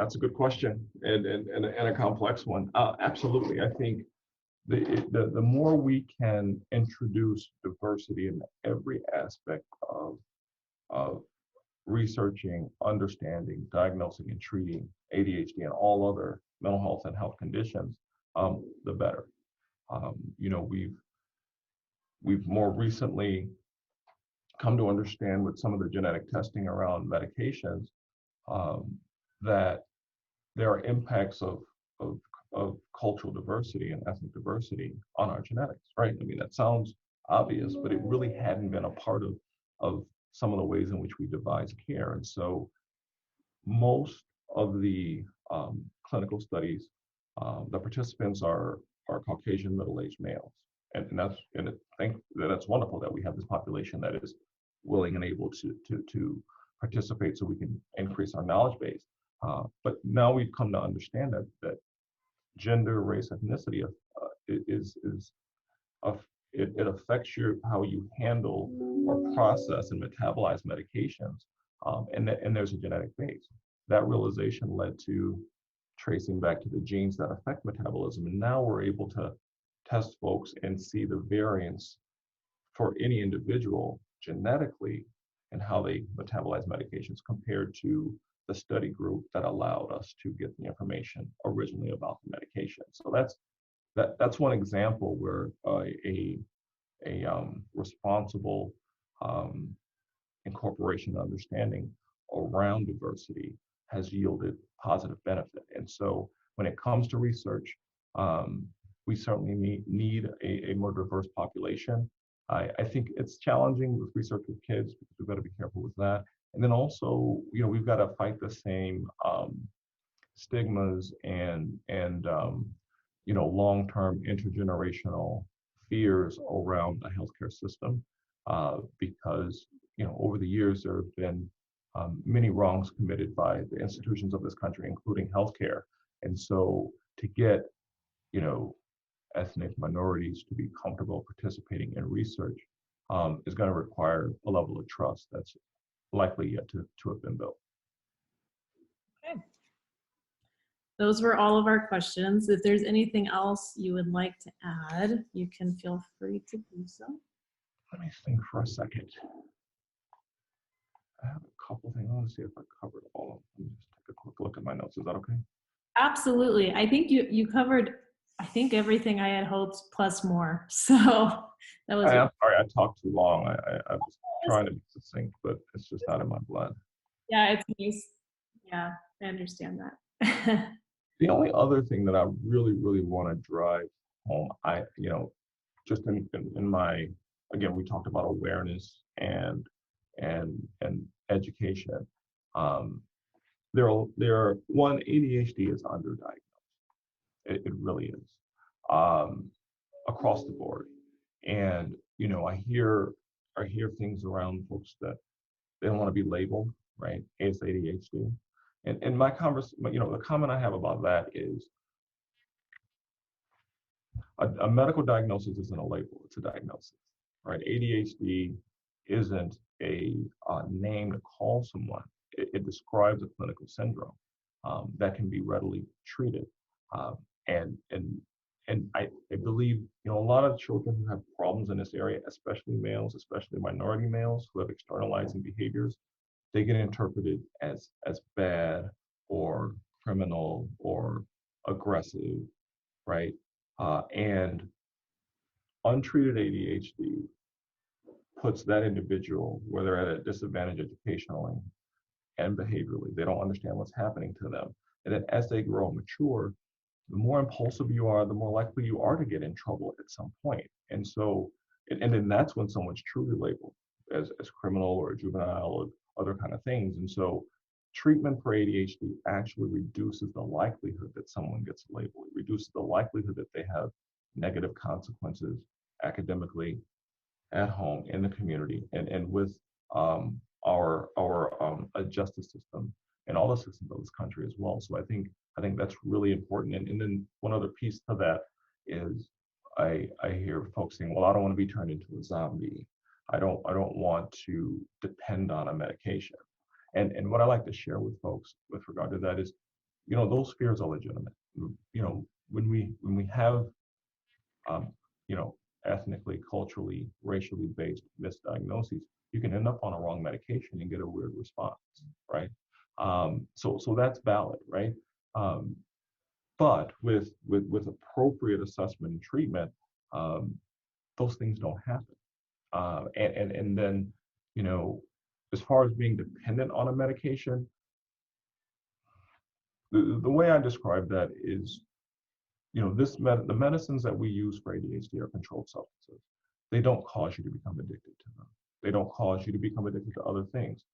That's a good question and a complex one. Absolutely. I think the more we can introduce diversity in every aspect of researching, understanding, diagnosing, and treating ADHD and all other mental health and health conditions, the better. We've more recently come to understand with some of the genetic testing around medications that there are impacts of cultural diversity and ethnic diversity on our genetics, right? I mean, that sounds obvious, but it really hadn't been a part of some of the ways in which we devise care. And so most of the clinical studies, the participants are Caucasian middle-aged males. And I think that's wonderful that we have this population that is willing and able to participate so we can increase our knowledge base. But now we've come to understand that gender, race, ethnicity it affects how you handle or process and metabolize medications, and there's a genetic base. That realization led to tracing back to the genes that affect metabolism, and now we're able to test folks and see the variance for any individual genetically and how they metabolize medications compared to the study group that allowed us to get the information originally about the medication. So that's one example where a responsible incorporation and understanding around diversity has yielded positive benefit. And so when it comes to research, we certainly need a more diverse population. I think it's challenging with research with kids because we've got to be careful with that. And then also, we've got to fight the same stigmas and long-term intergenerational fears around the healthcare system, because over the years there have been many wrongs committed by the institutions of this country, including healthcare. And so to get ethnic minorities to be comfortable participating in research is going to require a level of trust that's likely yet to have been built. Okay. Those were all of our questions. If there's anything else you would like to add, you can feel free to do so. Let me think for a second. I have a couple things. I want to see if I covered all of them. Let me just take a quick look at my notes. Is that okay? Absolutely. I think you covered, everything I had hoped plus more. So that was. I'm sorry, I talked too long. I was trying to be succinct, but it's just not in my blood. Yeah, it's nice. Yeah, I understand that. The only other thing that I really, really want to drive home, just in my, again, we talked about awareness and education. ADHD is underdiagnosed. It really is, across the board. And I hear things around folks that they don't want to be labeled, right? As ADHD. And my the comment I have about that is a medical diagnosis isn't a label, it's a diagnosis, right? ADHD isn't a name to call someone. It describes a clinical syndrome that can be readily treated. And I believe, a lot of children who have problems in this area, especially males, especially minority males who have externalizing behaviors, they get interpreted as bad or criminal or aggressive, right? And untreated ADHD puts that individual, where they're at a disadvantage educationally and behaviorally. They don't understand what's happening to them. And then as they grow and mature, the more impulsive you are, the more likely you are to get in trouble at some point. And so, and then that's when someone's truly labeled as criminal or juvenile or other kind of things. And so treatment for ADHD actually reduces the likelihood that someone gets labeled. It reduces the likelihood that they have negative consequences academically, at home, in the community, and with our justice system and all the systems of this country as well. So I think that's really important. And then one other piece to that is I hear folks saying, well, I don't want to be turned into a zombie. I don't want to depend on a medication. And what I like to share with folks with regard to that is those fears are legitimate. When we have um, ethnically, culturally, racially based misdiagnoses, you can end up on a wrong medication and get a weird response, right? So that's valid, right? Um, but with appropriate assessment and treatment, um, those things don't happen. And then, you know, as far as being dependent on a medication, the way I describe that is, the medicines that we use for ADHD are controlled substances. They don't cause you to become addicted to them. They don't cause you to become addicted to other things.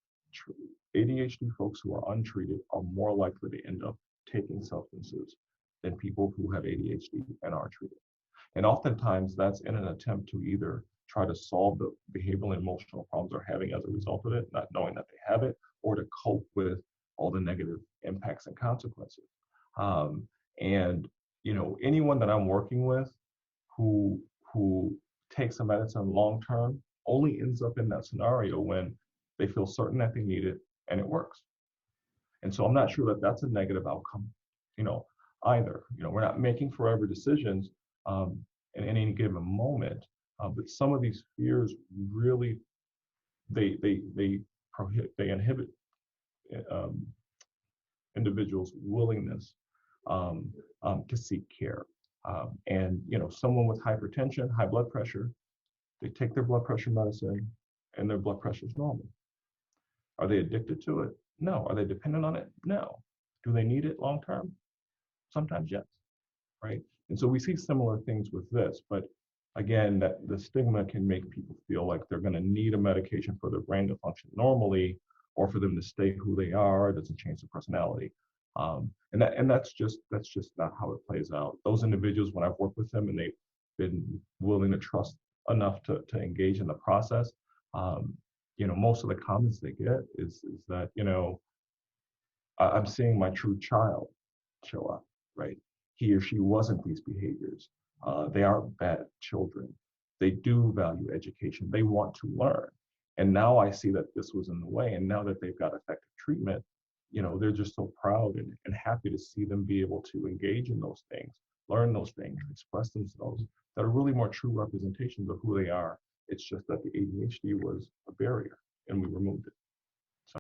ADHD folks who are untreated are more likely to end up taking substances than people who have ADHD and are treated. And oftentimes that's in an attempt to either try to solve the behavioral and emotional problems they're having as a result of it, not knowing that they have it, or to cope with all the negative impacts and consequences. And anyone that I'm working with who takes a medicine long term only ends up in that scenario when they feel certain that they need it and it works. And so I'm not sure that that's a negative outcome, you know, either. We're not making forever decisions um, in any given moment, but some of these fears really they inhibit um, individuals' willingness to seek care. And someone with hypertension, high blood pressure, they take their blood pressure medicine, and their blood pressure is normal. Are they addicted to it? No. Are they dependent on it? No. Do they need it long term? Sometimes yes, right? And so we see similar things with this, but again, that the stigma can make people feel like they're going to need a medication for their brain to function normally, or for them to stay who they are. It doesn't change their personality. And that's just not how it plays out. Those individuals, when I've worked with them and they've been willing to trust enough to engage in the process, most of the comments they get is that, I'm seeing my true child show up, right? He or she wasn't these behaviors. They aren't bad children. They do value education. They want to learn. And now I see that this was in the way. And now that they've got effective treatment, they're just so proud and happy to see them be able to engage in those things, learn those things, express themselves that are really more true representations of who they are. It's just that the ADHD was a barrier and we removed it.